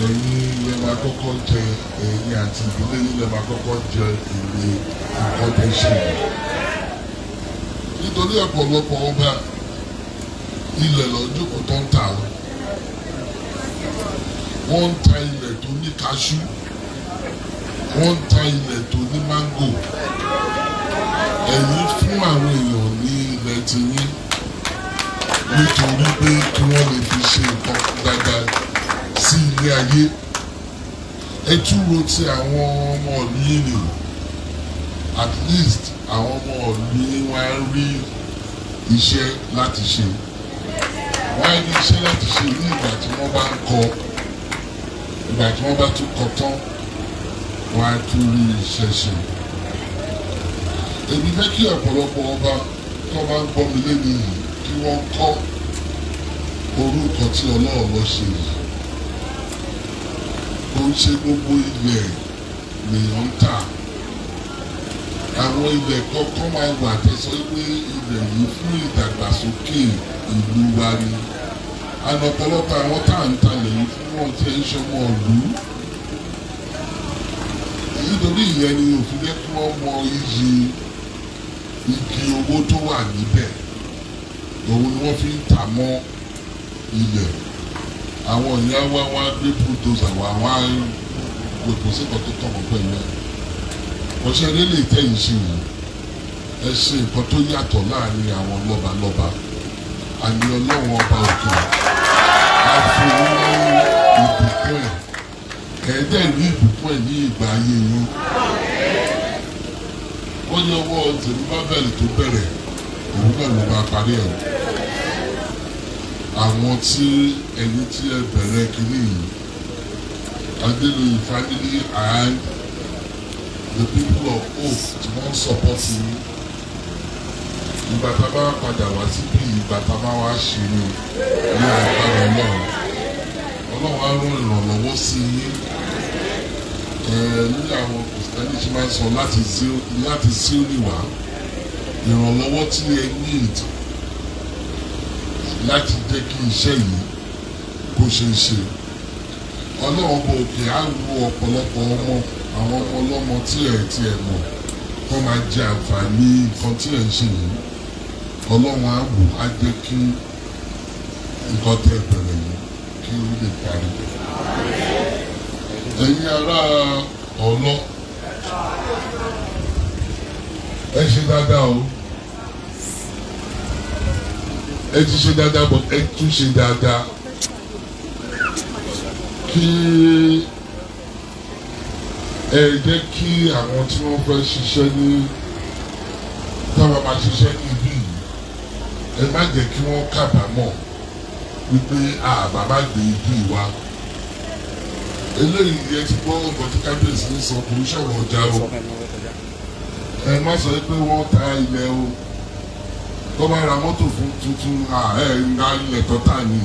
ẹ̀yin lè máa kọ́kọ́ jẹ ẹ̀yin àti ìdílé yín lè máa kọ́kọ́ jẹ èrè nǹkan tó ṣe. Nítorí ọ̀pọ̀lọpọ̀ ọba ilẹ̀ lọ́jọ́ kò tó ń tà ó. Wọ́n ń ta ilẹ̀ tó ní kaṣú, wọ́n ń ta ilẹ̀ tó ní máńgò. Ẹ̀yin fún àwọn èèyàn ní ilẹ̀ tiyín nítorí pé kí wọ́n lè fi ṣe nǹkan dáadáa sí ilé ayé. Ẹ tún ro ti àwọn ọmọ ìlú yìí ni at least àwọn ọmọ ìlú yìí wọ́n á rí iṣẹ́ láti ṣe. Wọ́n á rí iṣẹ́ láti ṣe ní ìgbà tí wọ́n bá ń kọ, ìgbà tí wọ́n bá tún kọ tán wọ́n á tún rí iṣẹ́ ṣe. Èmi fẹ́ kí ọ̀pọ̀lọpọ̀ ọba tó bá ń gbọ́ mi lẹ́nu yìí kí wọ́n kọ́ orúkọ tí Ọlọ́run ṣe yìí. Kò ń ṣe gbogbo ilẹ̀ lèèyàn ń tà. Àwọn ilẹ̀ kọ̀ọ̀kan máa wà tẹ́sọ́ pé ilẹ̀ yìí fún ìdàgbàsókè ìlú wa ni. Àná ọ̀pọ̀lọpọ̀ àwọn tá à ń talẹ̀ yìí fún wọn tí ẹ ń ṣọmọ ìlú. Nítorí ìyẹn ni òfin jẹ́ kí wọ́n mọ iyì igi owó tó wà níbẹ̀. Òun ni wọ́n fi ń tà mọ́ ilẹ̀. Àwọn ìyá wa wá gbé bulldozer wá wá gbogbo sí nǹkan tó tọ̀mọ̀ pẹ̀lú ẹ̀. Ọ̀ṣẹ́ eré lè tẹ̀yìn ṣe yìí. Ẹ ṣe nǹkan tó yàtọ̀ láàrin àwọn lọ́balọ́ba. Àní Ọlọ́run ọba òkè. A fún ní ìbùkún ẹ̀. Ẹ̀ẹ́dẹ̀ ní ìbùkún ẹ̀ ní ìgbà ayé yín. Wọ́n ní ọwọ́ Zerubbabel tó bẹ̀rẹ̀, òun náà ló máa parí ẹ̀. Àwọn tí ẹni tí ẹ bẹ̀rẹ̀ kìíní yìí, Adéloyè family and the people of hope tí wọ́n support yín. Ìgbà tá a bá padà wá síbí, ìgbà tá a bá wá ṣe ni ní agbára Ọlọ́run. Ọlọ́run á rán ìrànlọ́wọ́ sí yín. Ní àwọn Kìrìsìtẹ́nì ṣe máa ń sọ láti Síónì wá. Ìrànlọ́wọ́ tí ẹ need láti jẹ́ kí iṣẹ́ yìí kó ṣe é ṣe. Ọlọ́run bọ̀ òkè á wo ọ̀pọ̀lọpọ̀ ọmọ àwọn ọmọ ọlọ́mọ tí ẹ̀ mọ̀ kó máa jẹ àǹfààní nǹkan tí ẹ̀ ń ṣe yìí. Ọlọ́run á wò á jẹ́ kí nǹkan tẹ̀ bẹ̀rẹ̀ yìí kí ó lè parí. Ẹ̀yin ará Ọ̀lọ́, ẹ ṣe dáadáa o. Ẹ ti ṣe dáadáa but ẹ tún ṣe dáadáa. Kí ẹ jẹ́ kí àwọn tí wọ́n fẹ́ ṣiṣẹ́ ní táwọn máa ṣiṣẹ́ ní ibí yìí, ẹ má jẹ́ kí wọ́n kábàámọ̀ wípé bàbá gbé ibi wa. Eléyìí ẹ ti gbọ́ ọgbọ̀n tí kábíyèsí ń sọ kò ń ṣọ̀rọ̀ ọjà o. Ẹ má sọ pé wọ́n ta ilẹ̀ o. Tó bá ra mọ́tò fún tuntun ń ra ilẹ̀ tó tà ní.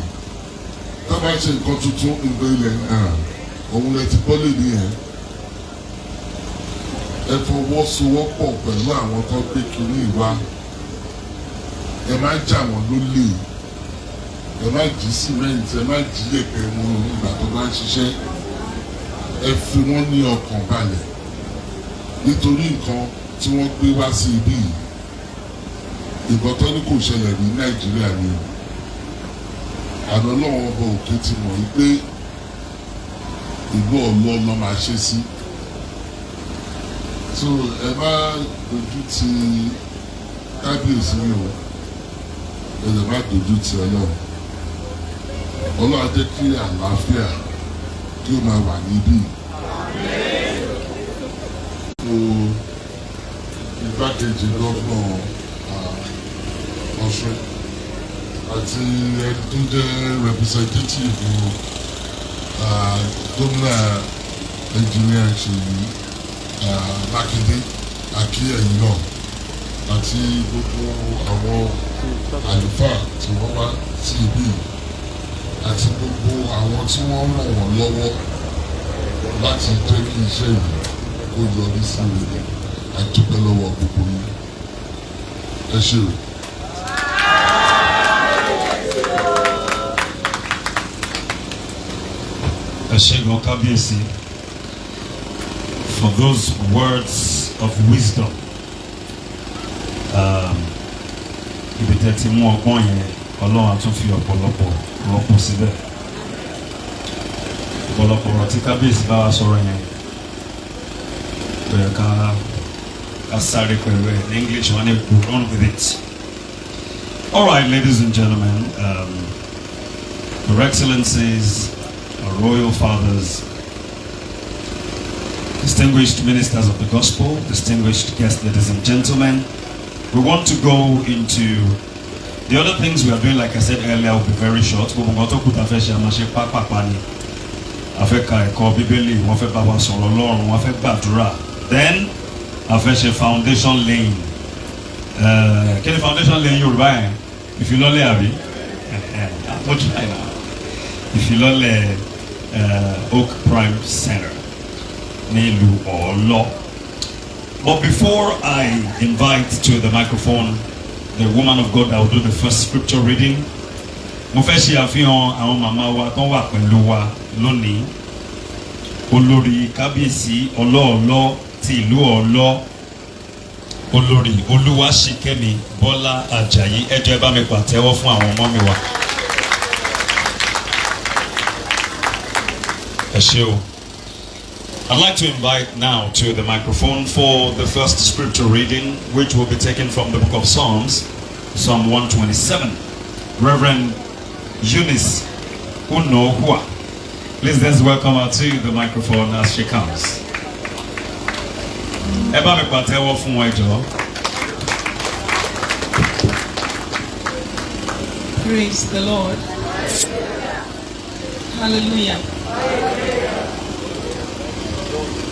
Tó bá ṣe nǹkan tuntun nǹkan ilẹ̀ òun lẹ ti gbọ́ lèdí yẹn. Ẹ fọwọ́sowọ́pọ̀ pẹ̀lú àwọn tó gbé kiri ìwà. Ẹ má jà wọ́n lólè. Ẹ má jí símẹ́ǹtì, ẹ má jí yẹ̀pẹ̀ wọn nígbà tó bá ń ṣiṣẹ́. Ẹ fi wọ́n ní ọkàn balẹ̀ nítorí nǹkan tí wọ́n gbé wá sí ibí yìí. Ìbọn tó ní kò ṣẹlẹ̀ ní Nàìjíríà ni àná Ọlọ́run ọba òkè ti mọ̀ wípé ìlú Ọ̀lọ́ ló máa ṣe sí. So ẹ má dojú ti kábíyèsí mi o, ẹ lè má dojú ti Ọlọ́run. Ọlọ́run á jẹ́ kí àlàáfíà kí ó máa wà níbí. So igbákejì gọ́fúnà Ọ̀ṣun àti ẹni tó jẹ́ representative gómìnà ẹnjìnìà Ṣèyí Mákindé àkí ẹ̀yìn náà àti gbogbo àwọn àlùfáà tí wọ́n wá sí ibí àti gbogbo àwọn tí wọ́n ràn wọ́n lọ́wọ́ láti jẹ́ kí iṣẹ́ yìí kó yọrí sí rere. A dúpẹ́ lọ́wọ́ gbogbo yín. Ẹ ṣé o. Ashegun Kabiyesi, for those words of wisdom. Ibi tẹ́ ti mú ọgbọ́n yẹn, Ọlọ́run á tún fi ọ̀pọ̀lọpọ̀ rọ́pò síbẹ̀. Ọ̀pọ̀lọpọ̀ ọ̀rọ̀ tí Kábíyèsí bá wa sọ̀rọ̀ yẹn, bẹ̀rẹ̀ ká sáré pẹ̀lú ẹ̀. In English, we run with it. All right, ladies and gentlemen, Your Excellencies, our royal fathers, distinguished ministers of the gospel, distinguished guests, ladies and gentlemen, we want to go into the other things we are doing. Like I said earlier, will be very short. Then, a foundation laying. Can the foundation laying you buy? If you don't have it, I'm trying now. If you don't Oak Prime Center, Nelu or Law. But before I invite to the microphone the woman of God that will do the first scripture reading, mo fẹ́ ṣe àfihàn àwọn màmá wa tó wà pẹ̀lú wa lónìí. Olórí Kábíyèsí Ọlọ́ọ̀lọ́ ti ìlú Ọ̀lọ́, Olórí Olúwaṣìkẹ́mi Bọ́lá Àjàyí. Ẹ jọ̀ọ́ ẹ bá mi pàtẹ́wọ́ fún àwọn ọmọ mi wa. Ẹ ṣé o. I'd like to invite now to the microphone for the first scripture reading, which will be taken from the book of Psalms, Psalm 127. Reverend Eunice Unohua. Please let's welcome her to the microphone as she comes. Eba mi pàtẹ́wọ́ fún wa jọ̀ọ́. Praise the Lord. Hallelujah.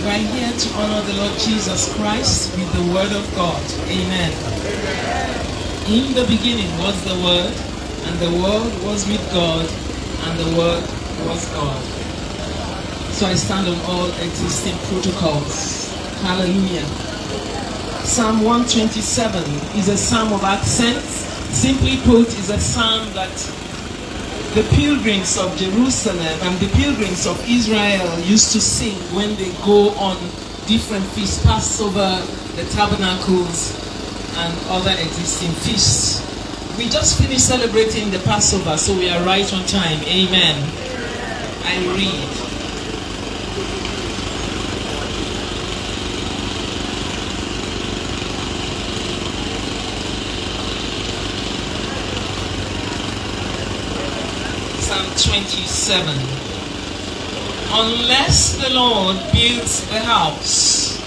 We are here to honor the Lord Jesus Christ with the Word of God. Amen. In the beginning was the Word, and the Word was with God, and the Word was God. So I stand on all existing protocols. Hallelujah. Psalm 127 is a psalm of accents. Simply put, is a psalm that the pilgrims of Jerusalem and the pilgrims of Israel used to sing when they go on different feasts, Passover, the tabernacles, and other existing feasts. We just finished celebrating the Passover, so we are right on time. Amen. I read. Psalm 27. Unless the Lord builds the house,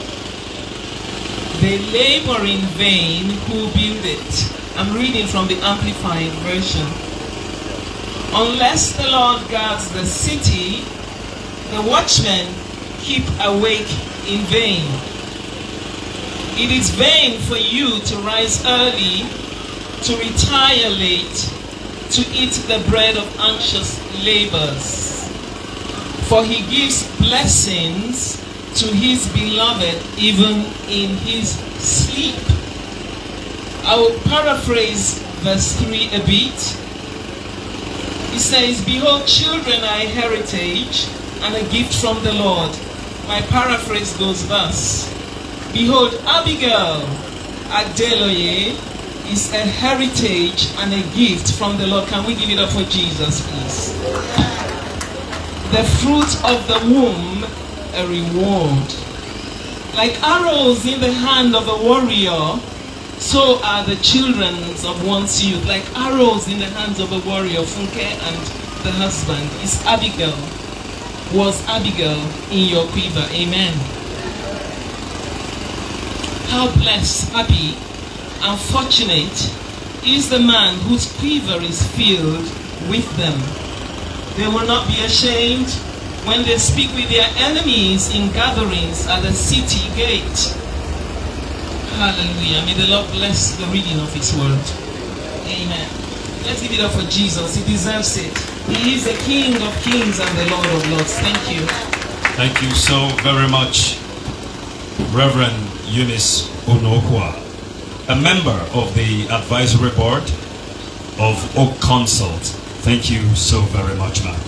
they labor in vain who build it. I'm reading from the Amplified Version. Unless the Lord guards the city, the watchmen keep awake in vain. It is vain for you to rise early, to retire late, to eat the bread of anxious labors. For he gives blessings to his beloved even in his sleep. I will paraphrase verse 3 a bit. It says, behold, children are a heritage and a gift from the Lord. My paraphrase goes thus. Behold, Abigail Adeloye is a heritage and a gift from the Lord. Can we give it up for Jesus, please? The fruit of the womb, a reward. Like arrows in the hand of a warrior, so are the children of one's youth. Like arrows in the hands of a warrior, Funke and the husband is Abigail. Was Abigail in your quiver? Amen. How blessed, happy, and fortunate is the man whose quiver is filled with them. They will not be ashamed when they speak with their enemies in gatherings at the city gate. Hallelujah. May the Lord bless the reading of his word. Amen. Let's give it up for Jesus. He deserves it. He is the King of kings and the Lord of lords. Thank you. Thank you so very much, Reverend Eunice Unohua, a member of the advisory board of Oak Consult. Thank you so very much, ma'am.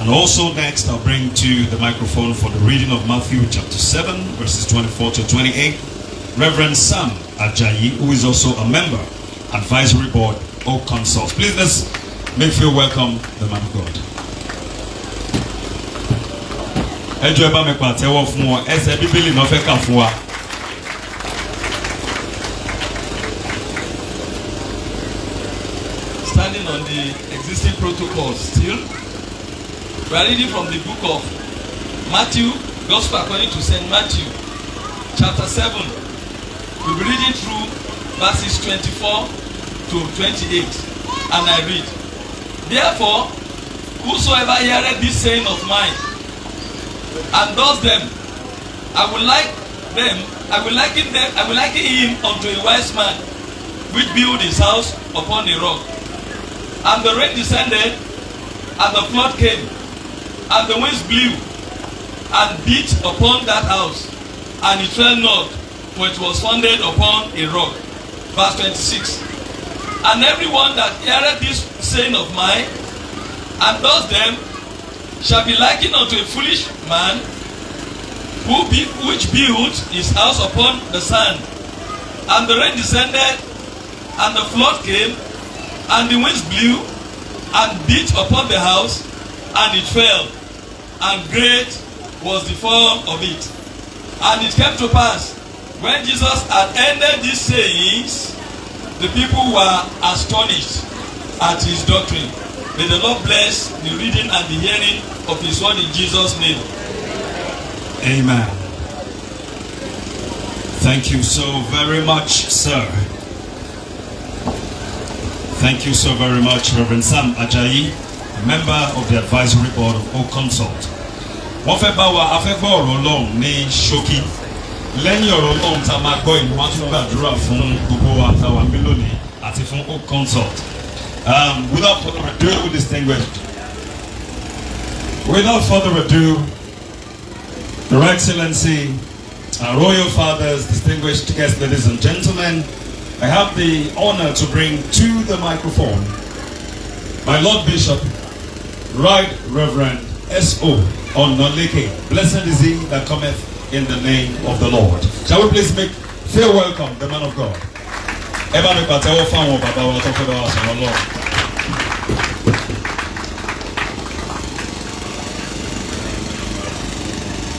And also next, I'll bring to the microphone for the reading of Matthew chapter 7, verses 24 to 28, Reverend Sam Ajayi, who is also a member, Advisory Board or Consult. Please let's make you welcome the man of God. Ẹjọ́ ẹ bá mi pàtẹ́wọ́ fún wọn, ẹsẹ̀ Bíbélì náà fẹ́ kà fún wa. Standing on the existing protocol still, we are reading from the book of Matthew, Gospel according to St. Matthew, chapter 7. We'll be reading through verses 24 to 28. And I read, Therefore, whosoever heareth this saying of mine, and does them, I will liken him unto a wise man, which built his house upon a rock. And the rain descended, and the flood came, and the winds blew, and beat upon that house, and it fell not, for it was founded upon a rock. Verse 26. And everyone that heareth this saying of mine, and does them, shall be likened unto a foolish man, which built his house upon the sand. And the rain descended, and the flood came, and the winds blew, and beat upon the house, and it fell, and great was the fall of it. And it came to pass, when Jesus had ended these sayings, the people were astonished at his doctrine. May the Lord bless the reading and the hearing of his word in Jesus' name. Amen. Thank you so very much, sir. Thank you so very much, Reverend Sam Ajayi, a member of the Advisory Board of O Consult. Wọ́n fẹ́ bá wa afẹ́gbọ́ ọ̀rọ̀ Ọlọ́run ní ṣókí. Lẹ́yìn ọ̀rọ̀ Ọlọ́run tá a máa gbọ́ ìlú wọn tún gbàdúrà fún gbogbo wa táwa ń bí lónìí àti fún O Consult. Without further ado, Your Excellency, our Royal Fathers, distinguished guests, ladies and gentlemen, I have the honor to bring to the microphone my Lord Bishop, Right Reverend S.O. Onoleke. Blessed is he that cometh in the name of the Lord. Shall we please make fair welcome the man of God?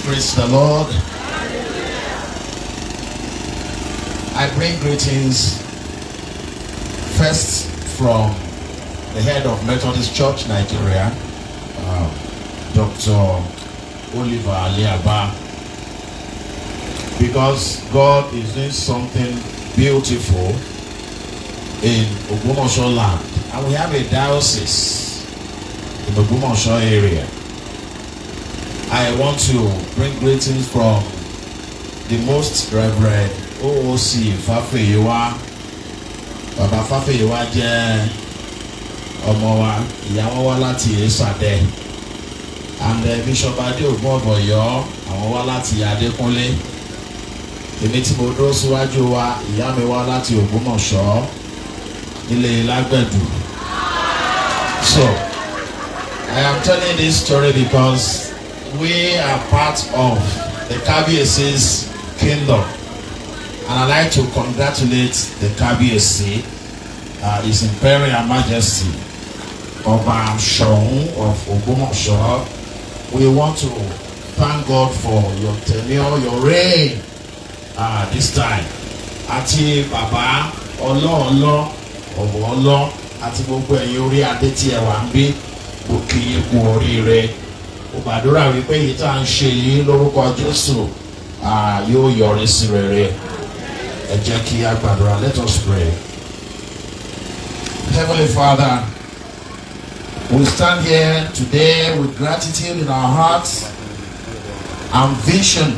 Praise the Lord. I bring greetings first from the head of Methodist Church, Nigeria, Dr. Oliver Aliaba, because God is doing something beautiful in Ogbomoso land, and we have a diocese in the Ogbomoso area. I want to bring greetings from the Most Reverend OOC Fafeyiwa. Baba Fafeyiwa jẹ́ ọmọ wa, ìyàwó wa láti Esade, and Bishop Ade Ogbomoso àwọn wá láti Adékúnlé. Èmi tí mo dúró síwájú wa, ìyá mi wá láti Ogbomoso nílé Lágbẹ̀dù. So I am telling this story because we are part of the Kabiesi's kingdom, and I'd like to congratulate the Kabiesi, His Imperial Majesty, Ọba Afolabi of Ogbomoso. We want to thank God for your tenure, your reign this time. Àti Bàbá Ọlọ́ọ̀lọ́, Ọ̀wọ̀ọ̀lọ́, àti gbogbo ẹ̀yin orí adé tí ẹ wà ń bí, mo kí yín kú oríire. Mo gbàdúrà wípé èyí tá à ń ṣe yìí lórúkọ Jésù yóò yọrí sí rere. Ẹ jẹ́ kí a gbàdúrà. Let us pray. Heavenly Father, we stand here today with gratitude in our hearts and vision